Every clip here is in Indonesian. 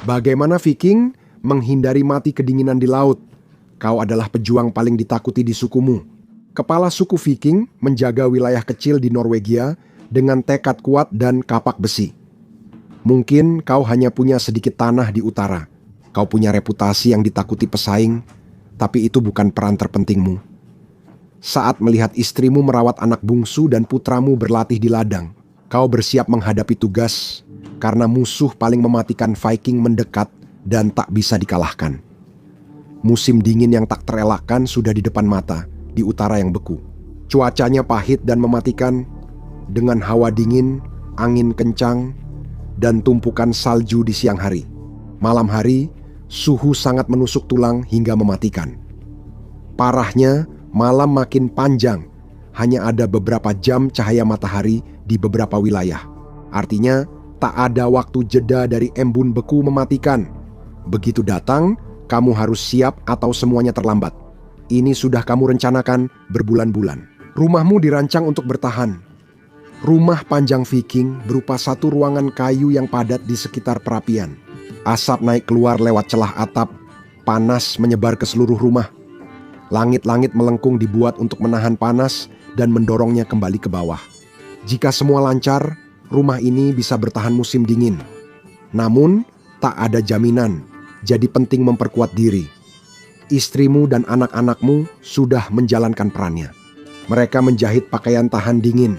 Bagaimana Viking menghindari mati kedinginan di laut? Kau adalah pejuang paling ditakuti di sukumu. Kepala suku Viking menjaga wilayah kecil di Norwegia dengan tekad kuat dan kapak besi. Mungkin kau hanya punya sedikit tanah di utara. Kau punya reputasi yang ditakuti pesaing, tapi itu bukan peran terpentingmu. Saat melihat istrimu merawat anak bungsu dan putramu berlatih di ladang, kau bersiap menghadapi tugas karena musuh paling mematikan Viking mendekat dan tak bisa dikalahkan. Musim dingin yang tak terelakkan sudah di depan mata, di utara yang beku. Cuacanya pahit dan mematikan, dengan hawa dingin, angin kencang, dan tumpukan salju di siang hari. Malam hari, suhu sangat menusuk tulang hingga mematikan. Parahnya, malam makin panjang, hanya ada beberapa jam cahaya matahari di beberapa wilayah. Artinya, tak ada waktu jeda dari embun beku mematikan. Begitu datang, kamu harus siap atau semuanya terlambat. Ini sudah kamu rencanakan berbulan-bulan. Rumahmu dirancang untuk bertahan. Rumah panjang Viking berupa satu ruangan kayu yang padat di sekitar perapian. Asap naik keluar lewat celah atap, panas menyebar ke seluruh rumah. Langit-langit melengkung dibuat untuk menahan panas dan mendorongnya kembali ke bawah. Jika semua lancar, rumah ini bisa bertahan musim dingin. Namun, tak ada jaminan, jadi penting memperkuat diri. Istrimu dan anak-anakmu sudah menjalankan perannya. Mereka menjahit pakaian tahan dingin.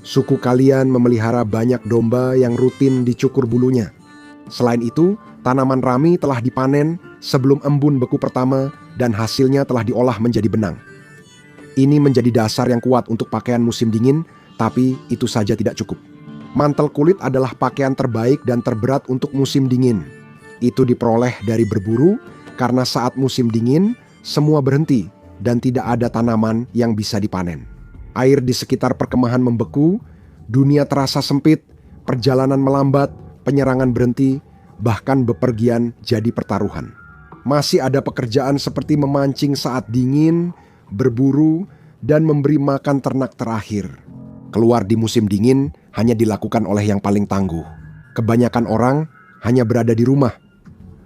Suku kalian memelihara banyak domba yang rutin dicukur bulunya. Selain itu, tanaman rami telah dipanen sebelum embun beku pertama dan hasilnya telah diolah menjadi benang. Ini menjadi dasar yang kuat untuk pakaian musim dingin, tapi itu saja tidak cukup. Mantel kulit adalah pakaian terbaik dan terberat untuk musim dingin. Itu diperoleh dari berburu, karena saat musim dingin, semua berhenti dan tidak ada tanaman yang bisa dipanen. Air di sekitar perkemahan membeku, dunia terasa sempit, perjalanan melambat, penyerangan berhenti, bahkan bepergian jadi pertaruhan. Masih ada pekerjaan seperti memancing saat dingin, berburu, dan memberi makan ternak terakhir. Keluar di musim dingin hanya dilakukan oleh yang paling tangguh. Kebanyakan orang hanya berada di rumah.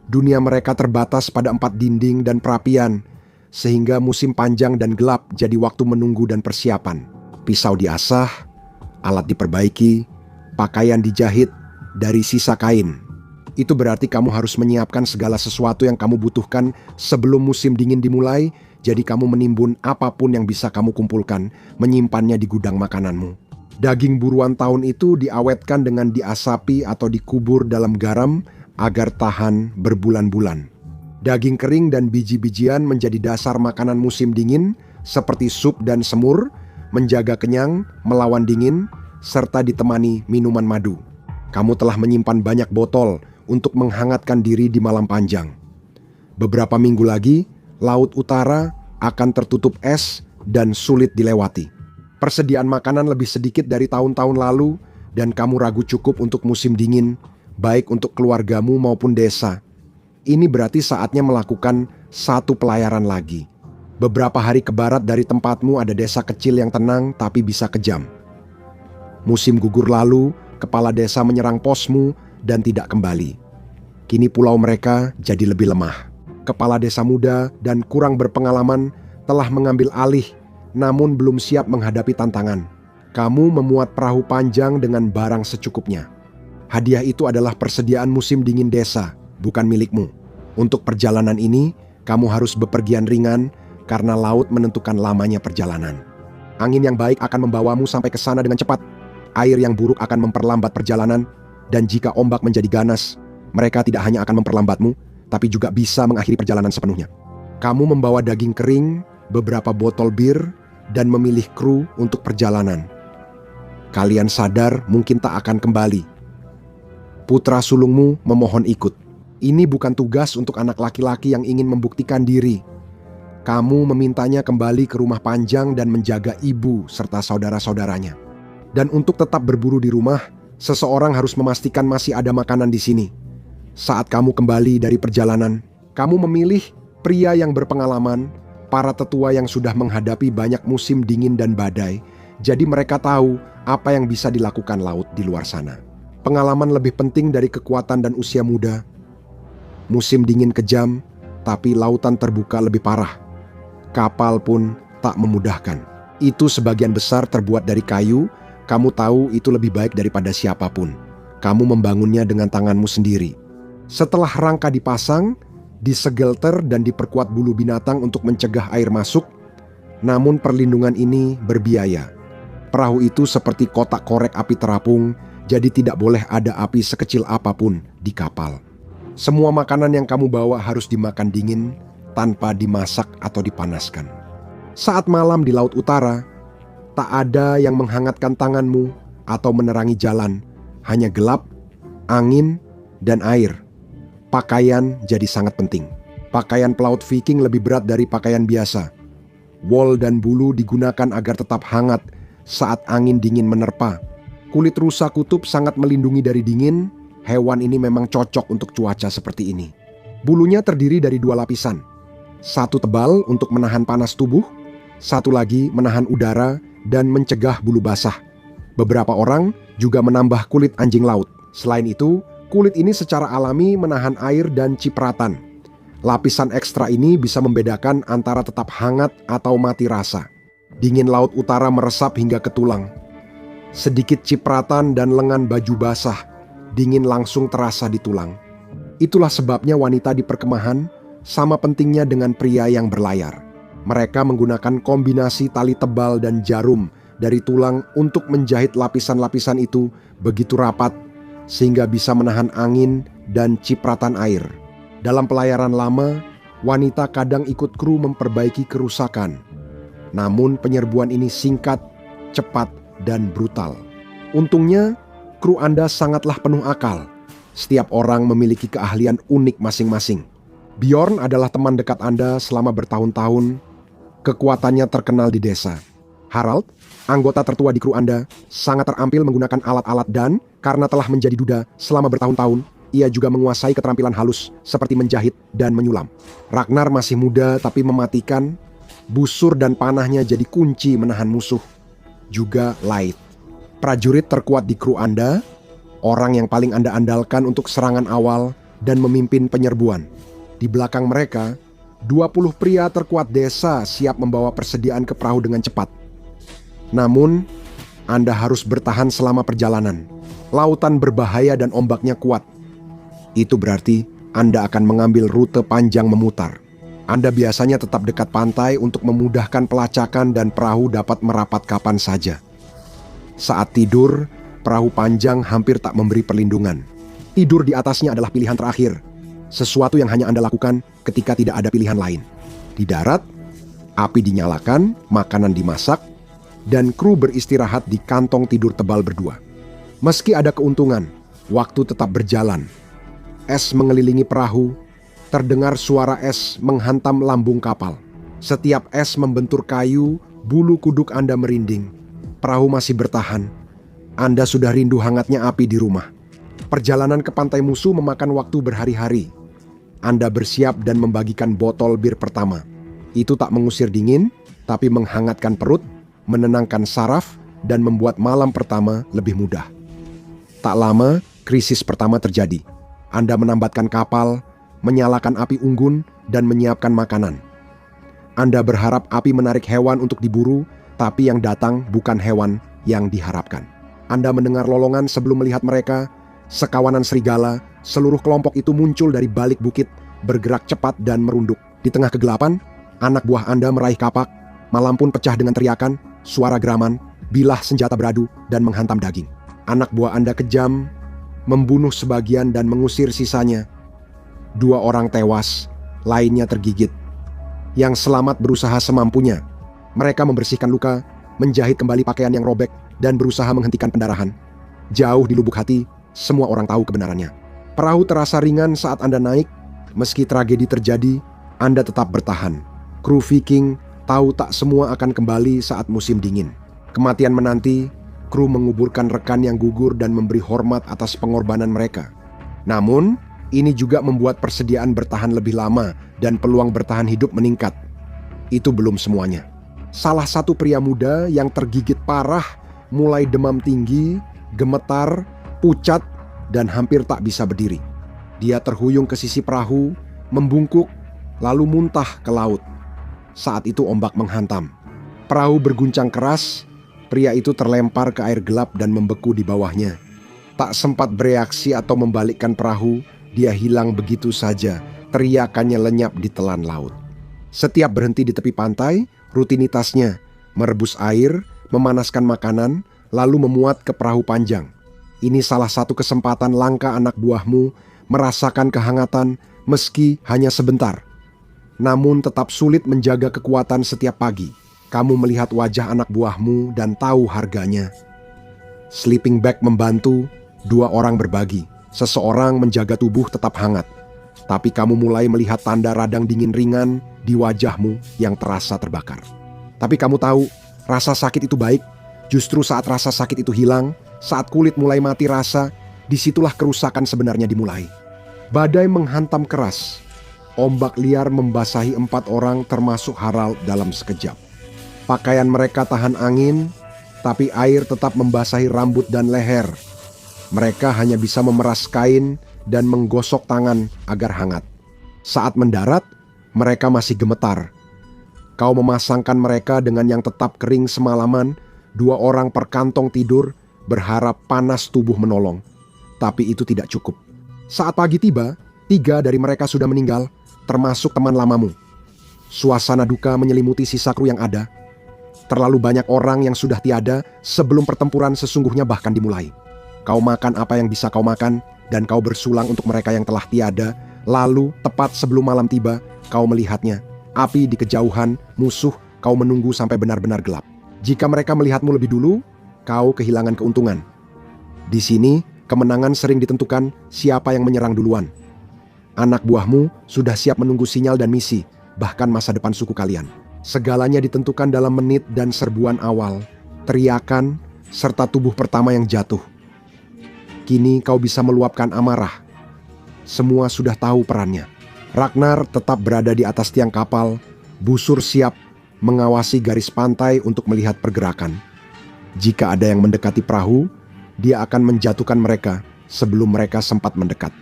Dunia mereka terbatas pada 4 dinding dan perapian, sehingga musim panjang dan gelap jadi waktu menunggu dan persiapan. Pisau diasah, alat diperbaiki, pakaian dijahit dari sisa kain. Itu berarti kamu harus menyiapkan segala sesuatu yang kamu butuhkan sebelum musim dingin dimulai, jadi kamu menimbun apapun yang bisa kamu kumpulkan, menyimpannya di gudang makananmu. Daging buruan tahun itu diawetkan dengan diasapi atau dikubur dalam garam agar tahan berbulan-bulan. Daging kering dan biji-bijian menjadi dasar makanan musim dingin seperti sup dan semur, menjaga kenyang, melawan dingin, serta ditemani minuman madu. Kamu telah menyimpan banyak botol untuk menghangatkan diri di malam panjang. Beberapa minggu lagi, Laut Utara akan tertutup es dan sulit dilewati. Persediaan makanan lebih sedikit dari tahun-tahun lalu dan kamu ragu cukup untuk musim dingin, baik untuk keluargamu maupun desa. Ini berarti saatnya melakukan satu pelayaran lagi. Beberapa hari ke barat dari tempatmu ada desa kecil yang tenang tapi bisa kejam. Musim gugur lalu, kepala desa menyerang posmu dan tidak kembali. Kini pulau mereka jadi lebih lemah. Kepala desa muda dan kurang berpengalaman telah mengambil alih, namun belum siap menghadapi tantangan. Kamu memuat perahu panjang dengan barang secukupnya. Hadiah itu adalah persediaan musim dingin desa, bukan milikmu. Untuk perjalanan ini, kamu harus bepergian ringan karena laut menentukan lamanya perjalanan. Angin yang baik akan membawamu sampai ke sana dengan cepat. Air yang buruk akan memperlambat perjalanan, dan jika ombak menjadi ganas, mereka tidak hanya akan memperlambatmu, tapi juga bisa mengakhiri perjalanan sepenuhnya. Kamu membawa daging kering, beberapa botol bir, dan memilih kru untuk perjalanan. Kalian sadar mungkin tak akan kembali. Putra sulungmu memohon ikut. Ini bukan tugas untuk anak laki-laki yang ingin membuktikan diri. Kamu memintanya kembali ke rumah panjang dan menjaga ibu serta saudara-saudaranya. Dan untuk tetap berburu di rumah, seseorang harus memastikan masih ada makanan di sini. Saat kamu kembali dari perjalanan, kamu memilih pria yang berpengalaman, para tetua yang sudah menghadapi banyak musim dingin dan badai, jadi mereka tahu apa yang bisa dilakukan laut di luar sana. Pengalaman lebih penting dari kekuatan dan usia muda. Musim dingin kejam, tapi lautan terbuka lebih parah. Kapal pun tak memudahkan. Itu sebagian besar terbuat dari kayu, kamu tahu itu lebih baik daripada siapapun. Kamu membangunnya dengan tanganmu sendiri. Setelah rangka dipasang, disegelter dan diperkuat bulu binatang untuk mencegah air masuk, namun perlindungan ini berbiaya. Perahu itu seperti kotak korek api terapung, jadi tidak boleh ada api sekecil apapun di kapal. Semua makanan yang kamu bawa harus dimakan dingin tanpa dimasak atau dipanaskan. Saat malam di Laut Utara, tak ada yang menghangatkan tanganmu atau menerangi jalan, hanya gelap, angin, dan air. Pakaian jadi sangat penting. Pakaian pelaut Viking lebih berat dari pakaian biasa. Wol dan bulu digunakan agar tetap hangat saat angin dingin menerpa. Kulit rusa kutub sangat melindungi dari dingin. Hewan ini memang cocok untuk cuaca seperti ini. Bulunya terdiri dari 2 lapisan. Satu tebal untuk menahan panas tubuh, satu lagi menahan udara dan mencegah bulu basah. Beberapa orang juga menambah kulit anjing laut. Selain itu, kulit ini secara alami menahan air dan cipratan. Lapisan ekstra ini bisa membedakan antara tetap hangat atau mati rasa. Dingin Laut Utara meresap hingga ke tulang. Sedikit cipratan dan lengan baju basah, dingin langsung terasa di tulang. Itulah sebabnya wanita di perkemahan sama pentingnya dengan pria yang berlayar. Mereka menggunakan kombinasi tali tebal dan jarum dari tulang untuk menjahit lapisan-lapisan itu begitu rapat sehingga bisa menahan angin dan cipratan air. Dalam pelayaran lama, wanita kadang ikut kru memperbaiki kerusakan. Namun penyerbuan ini singkat, cepat, dan brutal. Untungnya, kru Anda sangatlah penuh akal. Setiap orang memiliki keahlian unik masing-masing. Bjorn adalah teman dekat Anda selama bertahun-tahun. Kekuatannya terkenal di desa. Harald, anggota tertua di kru Anda, sangat terampil menggunakan alat-alat dan karena telah menjadi duda selama bertahun-tahun, ia juga menguasai keterampilan halus seperti menjahit dan menyulam. Ragnar masih muda tapi mematikan. Busur dan panahnya jadi kunci menahan musuh. Juga Leith, prajurit terkuat di kru Anda, orang yang paling Anda andalkan untuk serangan awal dan memimpin penyerbuan. Di belakang mereka, 20 pria terkuat desa siap membawa persediaan ke perahu dengan cepat. Namun, Anda harus bertahan selama perjalanan. Lautan berbahaya dan ombaknya kuat. Itu berarti Anda akan mengambil rute panjang memutar. Anda biasanya tetap dekat pantai untuk memudahkan pelacakan dan perahu dapat merapat kapan saja. Saat tidur, perahu panjang hampir tak memberi perlindungan. Tidur di atasnya adalah pilihan terakhir. Sesuatu yang hanya Anda lakukan ketika tidak ada pilihan lain. Di darat, api dinyalakan, makanan dimasak, dan kru beristirahat di kantong tidur tebal berdua. Meski ada keuntungan, waktu tetap berjalan. Es mengelilingi perahu, terdengar suara es menghantam lambung kapal. Setiap es membentur kayu, bulu kuduk Anda merinding. Perahu masih bertahan. Anda sudah rindu hangatnya api di rumah. Perjalanan ke pantai musuh memakan waktu berhari-hari. Anda bersiap dan membagikan botol bir pertama. Itu tak mengusir dingin, tapi menghangatkan perut, menenangkan saraf, dan membuat malam pertama lebih mudah. Tak lama, krisis pertama terjadi. Anda menambatkan kapal, menyalakan api unggun, dan menyiapkan makanan. Anda berharap api menarik hewan untuk diburu, tapi yang datang bukan hewan yang diharapkan. Anda mendengar lolongan sebelum melihat mereka, sekawanan serigala, seluruh kelompok itu muncul dari balik bukit, bergerak cepat dan merunduk. Di tengah kegelapan, anak buah Anda meraih kapak, malam pun pecah dengan teriakan, suara geraman, bilah senjata beradu, dan menghantam daging. Anak buah Anda kejam, membunuh sebagian dan mengusir sisanya. 2 orang tewas, lainnya tergigit. Yang selamat berusaha semampunya. Mereka membersihkan luka, menjahit kembali pakaian yang robek, dan berusaha menghentikan pendarahan. Jauh di lubuk hati, semua orang tahu kebenarannya. Perahu terasa ringan saat Anda naik. Meski tragedi terjadi, Anda tetap bertahan. Kru Viking tahu tak semua akan kembali saat musim dingin. Kematian menanti, kru menguburkan rekan yang gugur dan memberi hormat atas pengorbanan mereka. Namun, ini juga membuat persediaan bertahan lebih lama dan peluang bertahan hidup meningkat. Itu belum semuanya. Salah satu pria muda yang tergigit parah mulai demam tinggi, gemetar, pucat, dan hampir tak bisa berdiri. Dia terhuyung ke sisi perahu, membungkuk, lalu muntah ke laut. Saat itu ombak menghantam. Perahu berguncang keras, pria itu terlempar ke air gelap dan membeku di bawahnya. Tak sempat bereaksi atau membalikkan perahu, dia hilang begitu saja, teriakannya lenyap di telan laut. Setiap berhenti di tepi pantai, rutinitasnya merebus air, memanaskan makanan, lalu memuat ke perahu panjang. Ini salah satu kesempatan langka anak buahmu merasakan kehangatan meski hanya sebentar. Namun tetap sulit menjaga kekuatan setiap pagi. Kamu melihat wajah anak buahmu dan tahu harganya. Sleeping bag membantu, 2 orang berbagi. Seseorang menjaga tubuh tetap hangat. Tapi kamu mulai melihat tanda radang dingin ringan di wajahmu yang terasa terbakar. Tapi kamu tahu, rasa sakit itu baik. Justru saat rasa sakit itu hilang, saat kulit mulai mati rasa, disitulah kerusakan sebenarnya dimulai. Badai menghantam keras. Ombak liar membasahi 4 orang termasuk Harald dalam sekejap. Pakaian mereka tahan angin, tapi air tetap membasahi rambut dan leher. Mereka hanya bisa memeras kain dan menggosok tangan agar hangat. Saat mendarat, mereka masih gemetar. Kau memasangkan mereka dengan yang tetap kering semalaman, 2 orang per kantong tidur, berharap panas tubuh menolong. Tapi itu tidak cukup. Saat pagi tiba, 3 dari mereka sudah meninggal, termasuk teman lamamu. Suasana duka menyelimuti sisa kru yang ada. Terlalu banyak orang yang sudah tiada sebelum pertempuran sesungguhnya bahkan dimulai. Kau makan apa yang bisa kau makan, dan kau bersulang untuk mereka yang telah tiada. Lalu, tepat sebelum malam tiba, kau melihatnya. Api di kejauhan, musuh, kau menunggu sampai benar-benar gelap. Jika mereka melihatmu lebih dulu, kau kehilangan keuntungan. Di sini, kemenangan sering ditentukan siapa yang menyerang duluan. Anak buahmu sudah siap menunggu sinyal dan misi, bahkan masa depan suku kalian. Segalanya ditentukan dalam menit dan serbuan awal, teriakan, serta tubuh pertama yang jatuh. Kini kau bisa meluapkan amarah. Semua sudah tahu perannya. Ragnar tetap berada di atas tiang kapal, busur siap, mengawasi garis pantai untuk melihat pergerakan. Jika ada yang mendekati perahu, dia akan menjatuhkan mereka sebelum mereka sempat mendekat.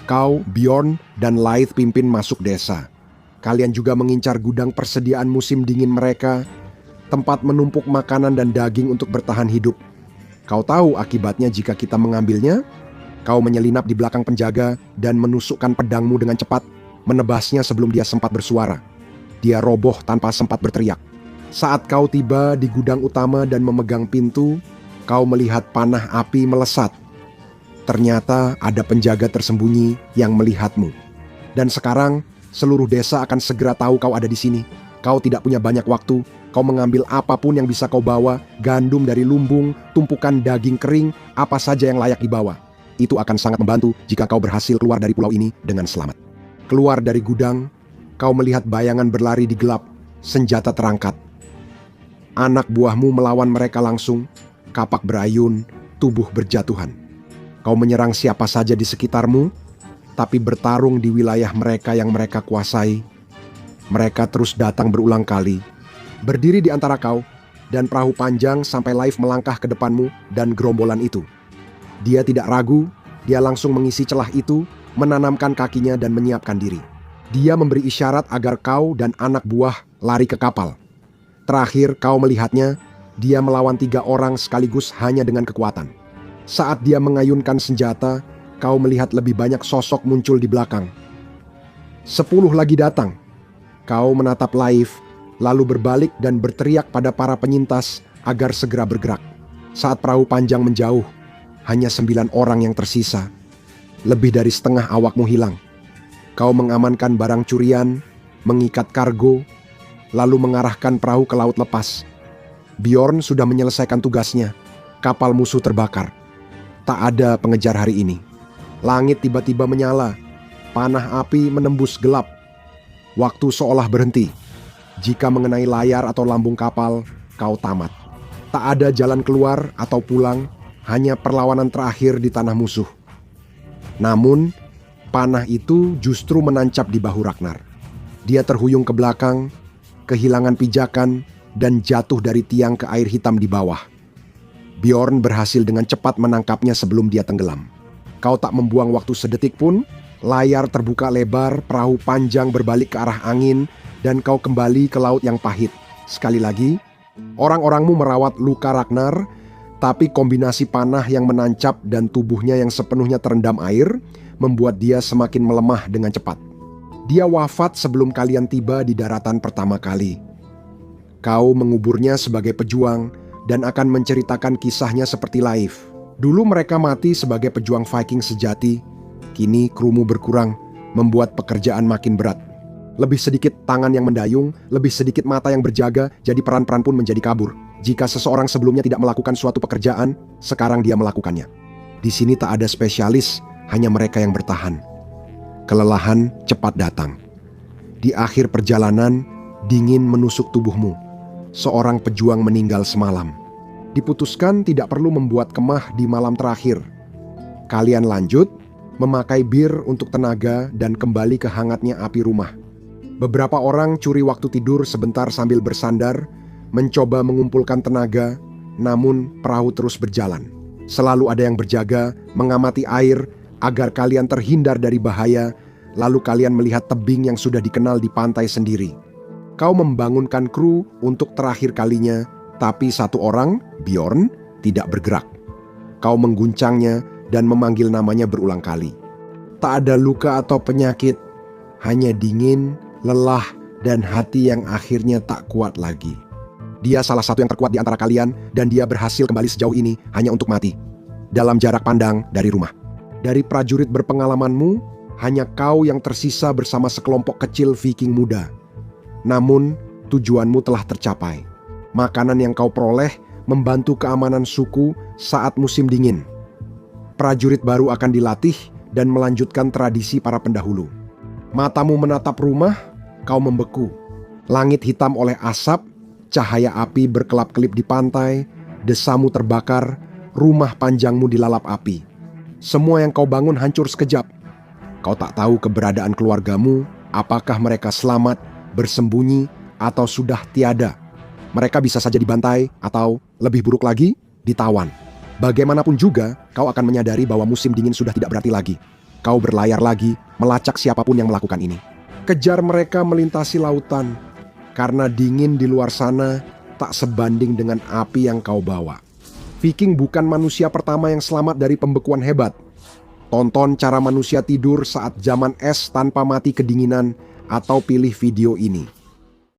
Kau, Bjorn, dan Leith pimpin masuk desa. Kalian juga mengincar gudang persediaan musim dingin mereka, tempat menumpuk makanan dan daging untuk bertahan hidup. Kau tahu akibatnya jika kita mengambilnya? Kau menyelinap di belakang penjaga dan menusukkan pedangmu dengan cepat, menebasnya sebelum dia sempat bersuara. Dia roboh tanpa sempat berteriak. Saat kau tiba di gudang utama dan memegang pintu, kau melihat panah api melesat. Ternyata ada penjaga tersembunyi yang melihatmu. Dan sekarang, seluruh desa akan segera tahu kau ada di sini. Kau tidak punya banyak waktu. Kau mengambil apapun yang bisa kau bawa, gandum dari lumbung, tumpukan daging kering, apa saja yang layak dibawa. Itu akan sangat membantu jika kau berhasil keluar dari pulau ini dengan selamat. Keluar dari gudang, kau melihat bayangan berlari di gelap, senjata terangkat. Anak buahmu melawan mereka langsung, kapak berayun, tubuh berjatuhan. Kau menyerang siapa saja di sekitarmu, tapi bertarung di wilayah mereka yang mereka kuasai. Mereka terus datang berulang kali, berdiri di antara kau dan perahu panjang sampai Leif melangkah ke depanmu dan gerombolan itu. Dia tidak ragu, dia langsung mengisi celah itu, menanamkan kakinya dan menyiapkan diri. Dia memberi isyarat agar kau dan anak buah lari ke kapal. Terakhir kau melihatnya, dia melawan 3 orang sekaligus hanya dengan kekuatan. Saat dia mengayunkan senjata, kau melihat lebih banyak sosok muncul di belakang. 10 lagi datang. Kau menatap Leif, lalu berbalik dan berteriak pada para penyintas agar segera bergerak. Saat perahu panjang menjauh, hanya 9 orang yang tersisa. Lebih dari setengah awakmu hilang. Kau mengamankan barang curian, mengikat kargo, lalu mengarahkan perahu ke laut lepas. Bjorn sudah menyelesaikan tugasnya. Kapal musuh terbakar. Tak ada pengejar hari ini. Langit tiba-tiba menyala. Panah api menembus gelap. Waktu seolah berhenti. Jika mengenai layar atau lambung kapal, kau tamat. Tak ada jalan keluar atau pulang, hanya perlawanan terakhir di tanah musuh. Namun, panah itu justru menancap di bahu Ragnar. Dia terhuyung ke belakang, kehilangan pijakan, dan jatuh dari tiang ke air hitam di bawah. Bjorn berhasil dengan cepat menangkapnya sebelum dia tenggelam. Kau tak membuang waktu sedetik pun, layar terbuka lebar, perahu panjang berbalik ke arah angin, dan kau kembali ke laut yang pahit. Sekali lagi, orang-orangmu merawat luka Ragnar, tapi kombinasi panah yang menancap dan tubuhnya yang sepenuhnya terendam air membuat dia semakin melemah dengan cepat. Dia wafat sebelum kalian tiba di daratan pertama kali. Kau menguburnya sebagai pejuang dan akan menceritakan kisahnya seperti Leif. Dulu mereka mati sebagai pejuang Viking sejati. Kini krumu berkurang, membuat pekerjaan makin berat. Lebih sedikit tangan yang mendayung, lebih sedikit mata yang berjaga, jadi peran-peran pun menjadi kabur. Jika seseorang sebelumnya tidak melakukan suatu pekerjaan, sekarang dia melakukannya. Di sini tak ada spesialis, hanya mereka yang bertahan. Kelelahan cepat datang. Di akhir perjalanan, dingin menusuk tubuhmu. Seorang pejuang meninggal semalam. Diputuskan tidak perlu membuat kemah di malam terakhir. Kalian lanjut, memakai bir untuk tenaga dan kembali ke hangatnya api rumah. Beberapa orang curi waktu tidur sebentar sambil bersandar, mencoba mengumpulkan tenaga, namun perahu terus berjalan. Selalu ada yang berjaga, mengamati air, agar kalian terhindar dari bahaya, lalu kalian melihat tebing yang sudah dikenal di pantai sendiri. Kau membangunkan kru untuk terakhir kalinya, tapi satu orang, Bjorn, tidak bergerak. Kau mengguncangnya dan memanggil namanya berulang kali. Tak ada luka atau penyakit, hanya dingin, lelah, dan hati yang akhirnya tak kuat lagi. Dia salah satu yang terkuat di antara kalian, dan dia berhasil kembali sejauh ini hanya untuk mati, dalam jarak pandang dari rumah. Dari prajurit berpengalamanmu, hanya kau yang tersisa bersama sekelompok kecil Viking muda. Namun, tujuanmu telah tercapai. Makanan yang kau peroleh membantu keamanan suku saat musim dingin. Prajurit baru akan dilatih dan melanjutkan tradisi para pendahulu. Matamu menatap rumah, kau membeku. Langit hitam oleh asap, cahaya api berkelap-kelip di pantai, desamu terbakar, rumah panjangmu dilalap api. Semua yang kau bangun hancur sekejap. Kau tak tahu keberadaan keluargamu, apakah mereka selamat, bersembunyi, atau sudah tiada. Mereka bisa saja dibantai, atau lebih buruk lagi, ditawan. Bagaimanapun juga, kau akan menyadari bahwa musim dingin sudah tidak berarti lagi. Kau berlayar lagi, melacak siapapun yang melakukan ini. Kejar mereka melintasi lautan, karena dingin di luar sana tak sebanding dengan api yang kau bawa. Viking bukan manusia pertama yang selamat dari pembekuan hebat. Tonton cara manusia tidur saat zaman es tanpa mati kedinginan, atau pilih video ini.